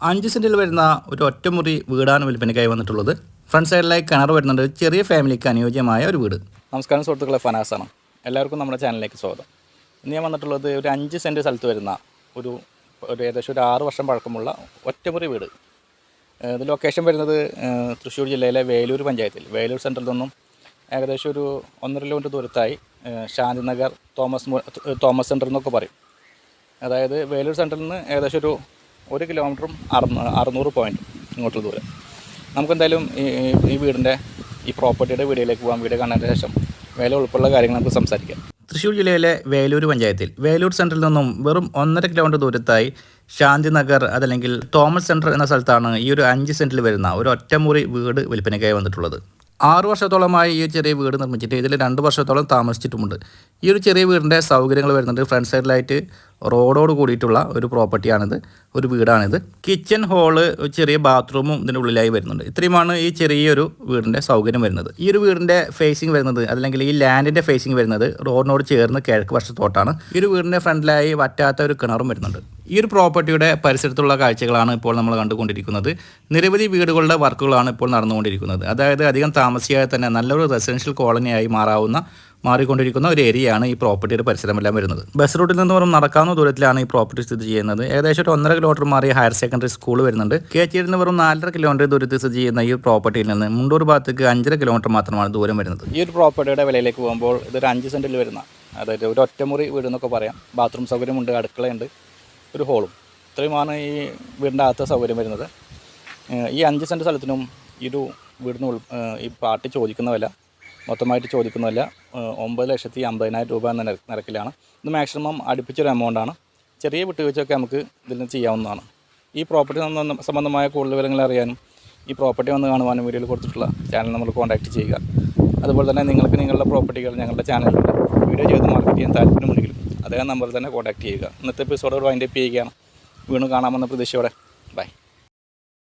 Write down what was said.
5 സെൻറ്റിൽ വരുന്ന ഒരു ഒറ്റമുറി വീടാണ് വിൽപ്പനയ്ക്കായി വന്നിട്ടുള്ളത്. ഫ്രണ്ട് സൈഡിലായി കിണർ വരുന്നുണ്ട്. ചെറിയ ഫാമിലിക്ക് അനുയോജ്യമായ ഒരു വീട്. നമസ്കാരം സുഹൃത്തുക്കളെ, ഫനാസാണ്. എല്ലാവർക്കും നമ്മുടെ ചാനലിലേക്ക് സ്വാഗതം. ഇന്ന് ഞാൻ വന്നിട്ടുള്ളത് ഒരു 5 സെൻറ്റ് സ്ഥലത്ത് വരുന്ന ഒരു ഏകദേശം ഒരു 6 വർഷം പഴക്കമുള്ള ഒറ്റമുറി വീട്. ഇത് ലൊക്കേഷൻ വരുന്നത് തൃശ്ശൂർ ജില്ലയിലെ വേലൂർ പഞ്ചായത്തിൽ, വേലൂർ സെൻറ്ററിൽ നിന്നും ഏകദേശം ഒരു 1.5 കിലോമീറ്റർ ദൂരത്തായി ശാന്തിനഗർ തോമസ് സെൻറ്റർ എന്നൊക്കെ പറയും. അതായത് വേലൂർ സെൻറ്ററിൽ നിന്ന് ഏകദേശം ഒരു 1 കിലോമീറ്ററും 600 പോയിൻറ്റും ഇങ്ങോട്ടുള്ള ദൂരം. നമുക്കെന്തായാലും ഈ വീടിൻ്റെ ഈ പ്രോപ്പർട്ടിയുടെ വീഡിയോയിലേക്ക് പോകാം. വീഡിയോ കാണാൻ ശേഷം വില ഉൾപ്പെടെയുള്ള കാര്യങ്ങൾ നമുക്ക് സംസാരിക്കാം. തൃശ്ശൂർ ജില്ലയിലെ വേലൂർ പഞ്ചായത്തിൽ വേലൂർ സെൻറ്ററിൽ നിന്നും വെറും 1.5 കിലോമീറ്റർ ദൂരത്തായി ശാന്തിനഗർ അതല്ലെങ്കിൽ തോമസ് സെൻറ്റർ എന്ന സ്ഥലത്താണ് ഈ ഒരു 5 സെൻറ്റിൽ വരുന്ന ഒരു ഒറ്റമുറി വീട് വിൽപ്പനയ്ക്കായി വന്നിട്ടുള്ളത്. 6 വർഷത്തോളമായി ഈ ചെറിയ വീട് നിർമ്മിച്ചിട്ട് ഇതിൽ 2 വർഷത്തോളം താമസിച്ചിട്ടുമുണ്ട്. ഈ ഒരു ചെറിയ വീടിൻ്റെ സൗകര്യങ്ങൾ വരുന്നുണ്ട്. ഫ്രണ്ട് സൈഡിലായിട്ട് റോഡോട് കൂടിയിട്ടുള്ള ഒരു പ്രോപ്പർട്ടിയാണിത്, ഒരു വീടാണിത്. കിച്ചൺ ഹോള്, ചെറിയ ബാത്റൂമും ഇതിൻ്റെ ഉള്ളിലായി വരുന്നുണ്ട്. ഇത്രയുമാണ് ഈ ചെറിയൊരു വീടിൻ്റെ സൗകര്യം വരുന്നത്. ഈ ഒരു വീടിൻ്റെ ഫേസിങ് വരുന്നത് അല്ലെങ്കിൽ ഈ ലാൻഡിൻ്റെ ഫേസിങ് വരുന്നത് റോഡിനോട് ചേർന്ന് കിഴക്ക് വശത്തോട്ടാണ്. ഈ ഒരു വീടിൻ്റെ ഫ്രണ്ടിലായി വറ്റാത്ത ഒരു കിണറും വരുന്നുണ്ട്. ഈ ഒരു പ്രോപ്പർട്ടിയുടെ പരിസരത്തുള്ള കാഴ്ചകളാണ് ഇപ്പോൾ നമ്മൾ കണ്ടുകൊണ്ടിരിക്കുന്നത്. നിരവധി വീടുകളുടെ വർക്കുകളാണ് ഇപ്പോൾ നടന്നുകൊണ്ടിരിക്കുന്നത്. അതായത് അധികം താമസിയാതെ തന്നെ നല്ലൊരു റെസിഡൻഷ്യൽ കോളനിയായി മാറിക്കൊണ്ടിരിക്കുന്ന ഒരു ഏരിയയാണ് ഈ പ്രോപ്പർട്ടിയുടെ പരിസരമെല്ലാം വരുന്നത്. ബസ് റൂട്ടിൽ നിന്ന് വെറും നടക്കാവുന്ന ദൂരത്തിലാണ് ഈ പ്രോപ്പർട്ടി സ്ഥിതി ചെയ്യുന്നത്. ഏകദേശം ഒരു 1.5 കിലോമീറ്റർ മാറി ഹയർ സെക്കൻഡറി സ്കൂൾ വരുന്നുണ്ട്. കേച്ചിയിൽ നിന്ന് വെറും 4.5 കിലോമീറ്റർ ദൂരത്തിൽ സ്ഥിതി ചെയ്യുന്ന ഈ പ്രോപ്പർട്ടിയിൽ നിന്ന് മുണ്ടൂർ ഭാഗത്തേക്ക് 5.5 കിലോമീറ്റർ മാത്രമാണ് ദൂരം വരുന്നത്. ഈ ഒരു പ്രോപ്പർട്ടിയുടെ വിലയിലേക്ക് പോകുമ്പോൾ ഇതൊരു 5 സെൻറ്റിൽ വരുന്ന, അതായത് ഒരു ഒറ്റമുറി വീട് എന്നൊക്കെ പറയാം. ബാത്റൂം സൗകര്യമുണ്ട്, അടുക്കളയുണ്ട്, ഒരു ഹോളും. ഇത്രയുമാണ് ഈ വീടിൻ്റെ അകത്തെ സൗകര്യം വരുന്നത്. ഈ 5 സെൻറ്റ് സ്ഥലത്തിനും ഈ ഒരു വീടിന് ഈ പാർട്ടി ചോദിക്കുന്ന വില, മൊത്തമായിട്ട് ചോദിക്കുന്ന വില 9,50,000 രൂപ എന്ന നിരക്കിലാണ്. ഇത് മാക്സിമം അടുപ്പിച്ചൊരു എമൗണ്ടാണ്. ചെറിയ വിട്ടുവീഴ്ചയൊക്കെ നമുക്ക് ഇതിൽ നിന്ന് ചെയ്യാവുന്നതാണ്. ഈ പ്രോപ്പർട്ടി സംബന്ധമായ കൂടുതൽ വിവരങ്ങൾ അറിയാനും ഈ പ്രോപ്പർട്ടി വന്ന് കാണുവാനും വീഡിയോയിൽ കൊടുത്തിട്ടുള്ള ചാനൽ നമ്മൾ കോൺടാക്റ്റ് ചെയ്യുക. അതുപോലെ തന്നെ നിങ്ങൾക്ക് നിങ്ങളുടെ പ്രോപ്പർട്ടികൾ ഞങ്ങളുടെ ചാനലിലൂടെ വീഡിയോ ചെയ്ത് മാർക്കറ്റ് ചെയ്യാൻ താല്പര്യമുണ്ടെങ്കിലും അതേ നമ്പറിൽ തന്നെ കോൺടാക്റ്റ് ചെയ്യുക. ഇന്നത്തെ എപ്പിസോഡ് വൈൻഡപ്പ് ചെയ്യുകയാണ്. വീണ്ടും കാണാമെന്ന പ്രതീക്ഷയോടെ ബൈ.